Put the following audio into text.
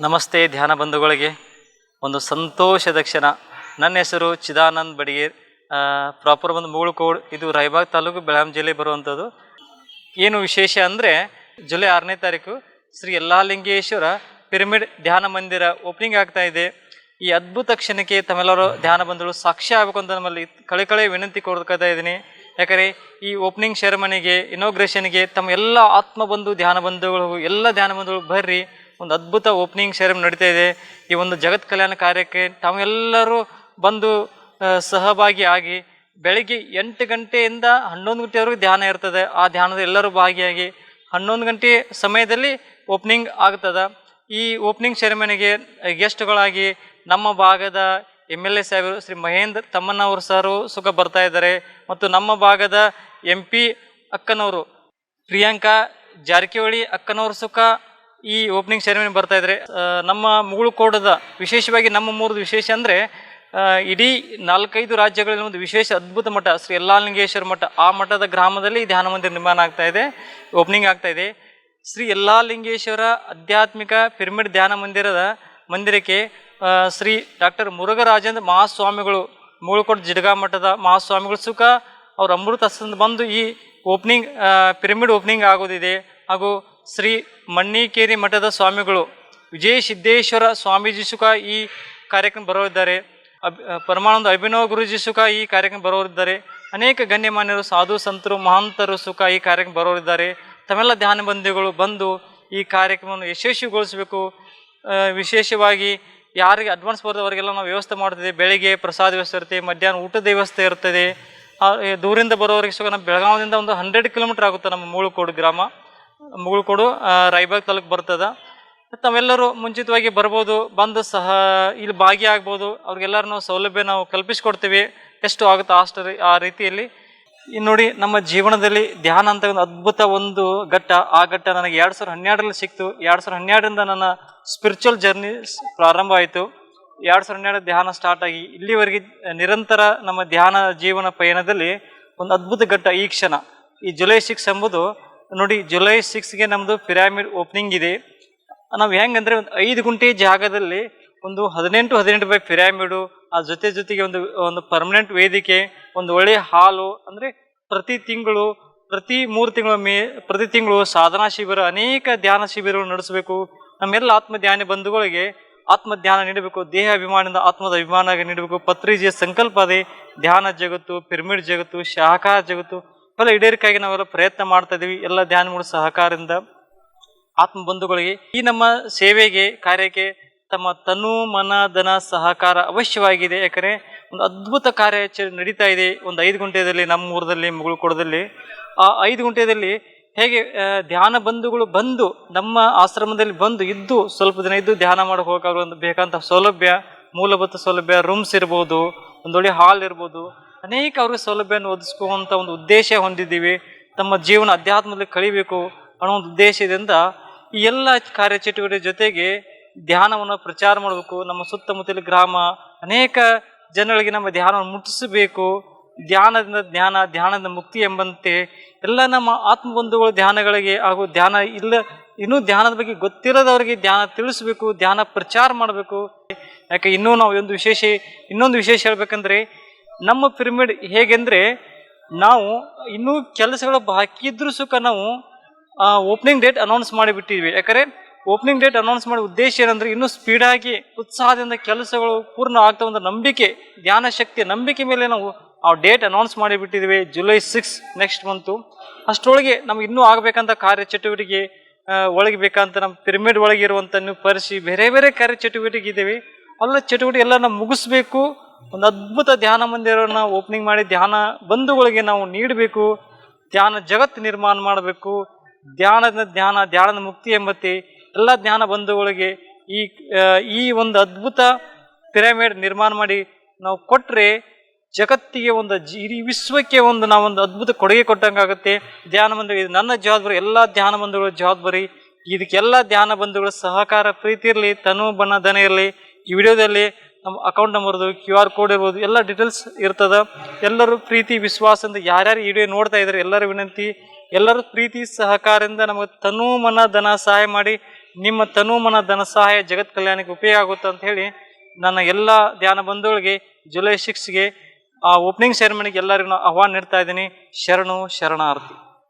ನಮಸ್ತೆ ಧ್ಯಾನ ಬಂಧುಗಳಿಗೆ ಒಂದು ಸಂತೋಷದ ಕ್ಷಣ. ನನ್ನ ಹೆಸರು ಚಿದಾನಂದ್ ಬಡಿಗೇರ್. ಪ್ರಾಪರ್ ಒಂದು ಮುಗುಳುಕೋಡ್, ಇದು ರಾಯಬಾಗ್ ತಾಲೂಕು, ಬೆಳಗಾಂ ಜಿಲ್ಲೆ ಬರುವಂಥದ್ದು. ಏನು ವಿಶೇಷ ಅಂದರೆ ಜುಲೈ 6ನೇ ತಾರೀಕು ಶ್ರೀ ಯಲ್ಲಾಲಿಂಗೇಶ್ವರ ಪಿರಮಿಡ್ ಧ್ಯಾನ ಮಂದಿರ ಓಪನಿಂಗ್ ಆಗ್ತಾ ಇದೆ. ಈ ಅದ್ಭುತ ಕ್ಷಣಕ್ಕೆ ತಮ್ಮೆಲ್ಲರೂ ಧ್ಯಾನ ಬಂಧುಗಳು ಸಾಕ್ಷಿ ಆಗಬೇಕು ಅಂತ ನಮ್ಮಲ್ಲಿ ಕಳೆ ವಿನಂತಿ ಕೊಡ್ತಾ ಇದ್ದೀನಿ. ಯಾಕಂದರೆ ಈ ಓಪನಿಂಗ್ ಸೆರೆಮನಿಗೆ, ಇನಾಗ್ರೇಷನ್ಗೆ ತಮ್ಮ ಎಲ್ಲ ಆತ್ಮ ಬಂಧು ಧ್ಯಾನ ಬಂಧುಗಳು, ಎಲ್ಲ ಧ್ಯಾನ ಬಂಧುಗಳು ಬರ್ರಿ. ಒಂದು ಅದ್ಭುತ ಓಪನಿಂಗ್ ಸೆರೆಮನಿ ನಡೀತಾ ಇದೆ. ಈ ಒಂದು ಜಗತ್ ಕಲ್ಯಾಣ ಕಾರ್ಯಕ್ಕೆ ತಾವೆಲ್ಲರೂ ಬಂದು ಸಹಭಾಗಿ ಆಗಿ, ಬೆಳಿಗ್ಗೆ 8 ಗಂಟೆಯಿಂದ 11 ಗಂಟೆವರೆಗೂ ಧ್ಯಾನ ಇರ್ತದೆ. ಆ ಧ್ಯಾನದ ಎಲ್ಲರೂ ಭಾಗಿಯಾಗಿ 11 ಗಂಟೆ ಸಮಯದಲ್ಲಿ ಓಪನಿಂಗ್ ಆಗ್ತದೆ. ಈ ಓಪನಿಂಗ್ ಸೆರೆಮನಿಗೆ ಗೆಸ್ಟ್ಗಳಾಗಿ ನಮ್ಮ ಭಾಗದ MLA ಸಾಹೇಬರು ಶ್ರೀ ಮಹೇಂದ್ರ ತಮ್ಮಣ್ಣವರು ಸರು ಸುಖ ಬರ್ತಾ ಇದ್ದಾರೆ. ಮತ್ತು ನಮ್ಮ ಭಾಗದ MP ಅಕ್ಕನವರು ಪ್ರಿಯಾಂಕಾ ಜಾರಕಿಹೊಳಿ ಅಕ್ಕನವರು ಸುಖ ಈ ಓಪನಿಂಗ್ ಸೆರೆಮನಿ ಬರ್ತಾ ಇದ್ದಾರೆ. ನಮ್ಮ ಮುಗುಳುಕೋಟದ ವಿಶೇಷವಾಗಿ ನಮ್ಮ ಮೂರದು ವಿಶೇಷ ಅಂದರೆ ಇಡೀ 4-5 ರಾಜ್ಯಗಳಲ್ಲಿ ಒಂದು ವಿಶೇಷ ಅದ್ಭುತ ಮಠ ಶ್ರೀ ಯಲ್ಲಾಲಿಂಗೇಶ್ವರ ಮಠ. ಆ ಮಠದ ಗ್ರಾಮದಲ್ಲಿ ಧ್ಯಾನ ಮಂದಿರ ನಿರ್ಮಾಣ ಆಗ್ತಾ ಇದೆ, ಓಪನಿಂಗ್ ಆಗ್ತಾ ಇದೆ. ಶ್ರೀ ಯಲ್ಲಾಲಿಂಗೇಶ್ವರ ಆಧ್ಯಾತ್ಮಿಕ ಪಿರಮಿಡ್ ಧ್ಯಾನ ಮಂದಿರಕ್ಕೆ ಶ್ರೀ ಡಾಕ್ಟರ್ ಮುರುಘರಾಜೇಂದ್ರ ಮಹಾಸ್ವಾಮಿಗಳು, ಮುಗುಳುಕೋಟೆ ಜಿಡ್ಗಾ ಮಠದ ಮಹಾಸ್ವಾಮಿಗಳು ಸುಖ ಅವ್ರ ಅಮೃತ ಹಸ್ತದಿಂದ ಬಂದು ಈ ಓಪನಿಂಗ್ ಪಿರಮಿಡ್ ಓಪನಿಂಗ್ ಆಗೋದಿದೆ. ಹಾಗೂ ಶ್ರೀ ಮಣ್ಣಿಕೇರಿ ಮಠದ ಸ್ವಾಮಿಗಳು ವಿಜಯ ಸಿದ್ದೇಶ್ವರ ಸ್ವಾಮೀಜಿ ಸುಖ ಈ ಕಾರ್ಯಕ್ರಮ ಬರೋರಿದ್ದಾರೆ. ಪರಮಾನಂದ ಅಭಿನವ ಗುರುಜಿ ಸುಖ ಈ ಕಾರ್ಯಕ್ರಮ ಬರೋರಿದ್ದಾರೆ. ಅನೇಕ ಗಣ್ಯಮಾನ್ಯರು, ಸಾಧು ಸಂತರು, ಮಹಂತರು ಸುಖ ಈ ಕಾರ್ಯಕ್ರಮ ಬರೋರಿದ್ದಾರೆ. ತಮ್ಮೆಲ್ಲ ಧ್ಯಾನ ಬಂಧುಗಳು ಬಂದು ಈ ಕಾರ್ಯಕ್ರಮವನ್ನು ಯಶಸ್ವಿಗೊಳಿಸಬೇಕು. ವಿಶೇಷವಾಗಿ ಯಾರಿಗೆ ಅಡ್ವಾನ್ಸ್ ಬರೋದವರಿಗೆಲ್ಲ ನಾವು ವ್ಯವಸ್ಥೆ ಮಾಡ್ತಿದ್ದೀವಿ. ಬೆಳಿಗ್ಗೆ ಪ್ರಸಾದ ವ್ಯವಸ್ಥೆ ಇರುತ್ತೆ, ಮಧ್ಯಾಹ್ನ ಊಟದ ವ್ಯವಸ್ಥೆ ಇರ್ತದೆ. ದೂರಿಂದ ಬರೋರಿಗೆ ಸುಖ ನಮ್ಮ ಬೆಳಗಾವಿಯಿಂದ ಒಂದು 100 ಕಿಲೋಮೀಟರ್ ಆಗುತ್ತೆ ನಮ್ಮ ಮುಗುಳುಕೋಡು ಗ್ರಾಮ. ಮುಗುಳುಕೋಡು ರಾಯಬಾಗ್ ತಾಲೂಕು ಬರ್ತದೆ. ತಾವೆಲ್ಲರೂ ಮುಂಚಿತವಾಗಿ ಬರ್ಬೋದು, ಬಂದು ಸಹ ಇಲ್ಲಿ ಭಾಗಿಯಾಗ್ಬೋದು. ಅವ್ರಿಗೆಲ್ಲರೂ ನಾವು ಸೌಲಭ್ಯ ನಾವು ಕಲ್ಪಿಸ್ಕೊಡ್ತೀವಿ, ಎಷ್ಟು ಆಗುತ್ತೋ ಅಷ್ಟು ಆ ರೀತಿಯಲ್ಲಿ. ನೋಡಿ, ನಮ್ಮ ಜೀವನದಲ್ಲಿ ಧ್ಯಾನ ಅಂತ ಒಂದು ಅದ್ಭುತ ಒಂದು ಘಟ್ಟ. ಆ ಘಟ್ಟ ನನಗೆ 2012ರಲ್ಲಿ ಸಿಕ್ತು. 2012ರಿಂದ ನನ್ನ ಸ್ಪಿರಿಚುವಲ್ ಜರ್ನಿ ಪ್ರಾರಂಭ ಆಯಿತು. 2012 ಧ್ಯಾನ ಸ್ಟಾರ್ಟ್ ಆಗಿ ಇಲ್ಲಿವರೆಗೆ ನಿರಂತರ ನಮ್ಮ ಧ್ಯಾನ ಜೀವನ ಪಯಣದಲ್ಲಿ ಒಂದು ಅದ್ಭುತ ಘಟ್ಟ ಈ ಕ್ಷಣ. ಈ ಜುಲೈ 6 ಎಂಬುದು ನೋಡಿ, ಜುಲೈ 6ಗೆ ನಮ್ಮದು ಪಿರಾಮಿಡ್ ಓಪನಿಂಗ್ ಇದೆ. ನಾವು ಹೆಂಗಂದರೆ ಒಂದು 5 ಗುಂಟೆ ಜಾಗದಲ್ಲಿ ಒಂದು 18 ಬೈ ಪಿರಾಮಿಡು, ಆ ಜೊತೆಗೆ ಒಂದು ಪರ್ಮನೆಂಟ್ ವೇದಿಕೆ, ಒಂದು ಒಳ್ಳೆಯ ಹಾಲು. ಅಂದರೆ ಪ್ರತಿ 3 ತಿಂಗಳೊಮ್ಮೆ ಪ್ರತಿ ತಿಂಗಳು ಸಾಧನಾ ಶಿಬಿರ, ಅನೇಕ ಧ್ಯಾನ ಶಿಬಿರಗಳು ನಡೆಸಬೇಕು. ನಮ್ಮೆಲ್ಲ ಆತ್ಮಧ್ಯಾನ ಬಂಧುಗಳಿಗೆ ಆತ್ಮಧ್ಯಾನ ನೀಡಬೇಕು. ದೇಹ ಅಭಿಮಾನದಿಂದ ಆತ್ಮದ ಅಭಿಮಾನ ನೀಡಬೇಕು. ಪತ್ರಿಜಿಯ ಸಂಕಲ್ಪ ಅದೇ, ಧ್ಯಾನ ಜಗತ್ತು, ಪಿರಮಿಡ್ ಜಗತ್ತು, ಶಾಖಾಹಾರ ಜಗತ್ತು ಎಲ್ಲ ಈಡೇರಿಕೆಯಾಗಿ ನಾವೆಲ್ಲ ಪ್ರಯತ್ನ ಮಾಡ್ತಾ ಇದ್ದೀವಿ. ಎಲ್ಲ ಧ್ಯಾನಗಳ ಸಹಕಾರದಿಂದ ಆತ್ಮ ಬಂಧುಗಳಿಗೆ ಈ ನಮ್ಮ ಸೇವೆಗೆ, ಕಾರ್ಯಕ್ಕೆ ತಮ್ಮ ತನು ಮನ ಧನ ಸಹಕಾರ ಅವಶ್ಯವಾಗಿದೆ. ಯಾಕಂದರೆ ಒಂದು ಅದ್ಭುತ ಕಾರ್ಯ ನಡೀತಾ ಇದೆ. ಒಂದು 5 ಗುಂಟೆಯಲ್ಲಿ ನಮ್ಮ ಊರದಲ್ಲಿ ಮುಗುಳುಕೋಟದಲ್ಲಿ ಆ 5 ಗುಂಟೆಯಲ್ಲಿ ಹೇಗೆ ಧ್ಯಾನ ಬಂಧುಗಳು ಬಂದು ನಮ್ಮ ಆಶ್ರಮದಲ್ಲಿ ಬಂದು ಇದ್ದು ಸ್ವಲ್ಪ ದಿನ ಇದ್ದು ಧ್ಯಾನ ಮಾಡೋಕೆ ಹೋಗೋಕ್ಕಾಗೋ ಬೇಕಂತ ಸೌಲಭ್ಯ, ಮೂಲಭೂತ ಸೌಲಭ್ಯ, ರೂಮ್ಸ್ ಇರ್ಬೋದು, ಒಂದೊಳ್ಳೆ ಹಾಲ್ ಇರ್ಬೋದು, ಅನೇಕ ಅವ್ರಿಗೆ ಸೌಲಭ್ಯವನ್ನು ಒದಗಿಸ್ಕೊಳ್ಳುವಂಥ ಒಂದು ಉದ್ದೇಶ ಹೊಂದಿದ್ದೀವಿ. ತಮ್ಮ ಜೀವನ ಅಧ್ಯಾತ್ಮದಲ್ಲಿ ಕಳಿಬೇಕು ಅನ್ನೋ ಒಂದು ಉದ್ದೇಶದಿಂದ ಈ ಎಲ್ಲ ಕಾರ್ಯಚಟುವಟಿಕೆ ಜೊತೆಗೆ ಧ್ಯಾನವನ್ನು ಪ್ರಚಾರ ಮಾಡಬೇಕು. ನಮ್ಮ ಸುತ್ತಮುತ್ತಲ ಗ್ರಾಮ ಅನೇಕ ಜನಗಳಿಗೆ ನಮ್ಮ ಧ್ಯಾನವನ್ನು ಮುಟ್ಟಿಸಬೇಕು. ಧ್ಯಾನದಿಂದ ಜ್ಞಾನ, ಧ್ಯಾನದಿಂದ ಮುಕ್ತಿ ಎಂಬಂತೆ ಎಲ್ಲ ನಮ್ಮ ಆತ್ಮಬಂಧುಗಳು ಧ್ಯಾನಗಳಿಗೆ ಹಾಗೂ ಇನ್ನೂ ಧ್ಯಾನದ ಬಗ್ಗೆ ಗೊತ್ತಿರೋದವರಿಗೆ ಧ್ಯಾನ ತಿಳಿಸ್ಬೇಕು, ಧ್ಯಾನ ಪ್ರಚಾರ ಮಾಡಬೇಕು. ಯಾಕೆ ನಾವು ಇನ್ನೊಂದು ವಿಶೇಷ ಹೇಳ್ಬೇಕಂದ್ರೆ, ನಮ್ಮ ಪಿರಮಿಡ್ ಹೇಗೆಂದರೆ ನಾವು ಇನ್ನೂ ಕೆಲಸಗಳು ಬಾಕಿ ಇದ್ರೂ ಸುಖ ನಾವು ಓಪನಿಂಗ್ ಡೇಟ್ ಅನೌನ್ಸ್ ಮಾಡಿಬಿಟ್ಟಿದ್ವಿ. ಯಾಕಂದರೆ ಓಪನಿಂಗ್ ಡೇಟ್ ಅನೌನ್ಸ್ ಮಾಡೋ ಉದ್ದೇಶ ಏನಂದರೆ ಇನ್ನೂ ಸ್ಪೀಡಾಗಿ ಉತ್ಸಾಹದಿಂದ ಕೆಲಸಗಳು ಪೂರ್ಣ ಆಗ್ತಾ ಒಂದು ನಂಬಿಕೆ, ಧ್ಯಾನ ಶಕ್ತಿ ನಂಬಿಕೆ ಮೇಲೆ ನಾವು ಆ ಡೇಟ್ ಅನೌನ್ಸ್ ಮಾಡಿಬಿಟ್ಟಿದ್ವಿ. July 6 next month. ಅಷ್ಟರೊಳಗೆ ನಮ್ಗೆ ಇನ್ನೂ ಆಗಬೇಕಂತ ಕಾರ್ಯಚಟುವಟಿಕೆ ಒಳಗೆ ಬೇಕಂತ ನಮ್ಮ ಪಿರಮಿಡ್ ಒಳಗಿರುವಂಥ ನೀವು ಬೇರೆ ಕಾರ್ಯಚಟುವಟಿಕೆ ಇದ್ದೇವೆ. ಎಲ್ಲ ಚಟುವಟಿಕೆ ಎಲ್ಲ ನಾವು ಮುಗಿಸ್ಬೇಕು. ಒಂದು ಅದ್ಭುತ ಧ್ಯಾನ ಮಂದಿರವನ್ನು ಓಪನಿಂಗ್ ಮಾಡಿ ಧ್ಯಾನ ಬಂಧುಗಳಿಗೆ ನಾವು ನೀಡಬೇಕು. ಧ್ಯಾನ ಜಗತ್ತು ನಿರ್ಮಾಣ ಮಾಡಬೇಕು. ಧ್ಯಾನದ ಮುಕ್ತಿ ಎಂಬತ್ತೆ ಎಲ್ಲ ಧ್ಯಾನ ಬಂಧುಗಳಿಗೆ ಈ ಒಂದು ಅದ್ಭುತ ಪಿರಮಿಡ್ ನಿರ್ಮಾಣ ಮಾಡಿ ನಾವು ಕೊಟ್ಟರೆ ಜಗತ್ತಿಗೆ ಇಡೀ ವಿಶ್ವಕ್ಕೆ ನಾವೊಂದು ಅದ್ಭುತ ಕೊಡುಗೆ ಕೊಟ್ಟಂಗಾಗುತ್ತೆ. ಧ್ಯಾನ ಬಂಧುಗಳು, ಇದು ನನ್ನ ಜವಾಬ್ದಾರಿ, ಎಲ್ಲ ಧ್ಯಾನ ಬಂಧುಗಳ ಜವಾಬ್ದಾರಿ. ಇದಕ್ಕೆಲ್ಲ ಧ್ಯಾನ ಬಂಧುಗಳ ಸಹಕಾರ, ಪ್ರೀತಿ ಇರಲಿ, ತನು ಬಣ್ಣ ಧನ ಇರಲಿ. ಈ ವಿಡಿಯೋದಲ್ಲಿ ನಮ್ಮ ಅಕೌಂಟ್ ನಂಬರ್ದು QR ಕೋಡ್ ಇರ್ಬೋದು, ಎಲ್ಲ ಡೀಟೇಲ್ಸ್ ಇರ್ತದೆ. ಎಲ್ಲರೂ ಪ್ರೀತಿ ವಿಶ್ವಾಸದಿಂದ ಯಾರ್ಯಾರು ಈ ವಿಡಿಯೋ ನೋಡ್ತಾ ಇದ್ದಾರೆ ಎಲ್ಲರ ವಿನಂತಿ, ಎಲ್ಲರೂ ಪ್ರೀತಿ ಸಹಕಾರದಿಂದ ನಮಗೆ ತನು ಮನ ಧನ ಸಹಾಯ ಮಾಡಿ ನಿಮ್ಮ ತನು ಮನ ಧನ ಸಹಾಯ ಜಗತ್ ಕಲ್ಯಾಣಕ್ಕೆ ಉಪಯೋಗ ಆಗುತ್ತೆ ಅಂತ ಹೇಳಿ ನನ್ನ ಎಲ್ಲ ಧ್ಯಾನ ಬಂಧುಗಳಿಗೆ ಜುಲೈ 6ಗೆ ಆ ಓಪನಿಂಗ್ ಸೆರೆಮನಿಗೆ ಎಲ್ಲರಿಗೂ ಆಹ್ವಾನ ನೀಡ್ತಾ ಇದ್ದೀನಿ. ಶರಣು ಶರಣಾರ್ಥಿ.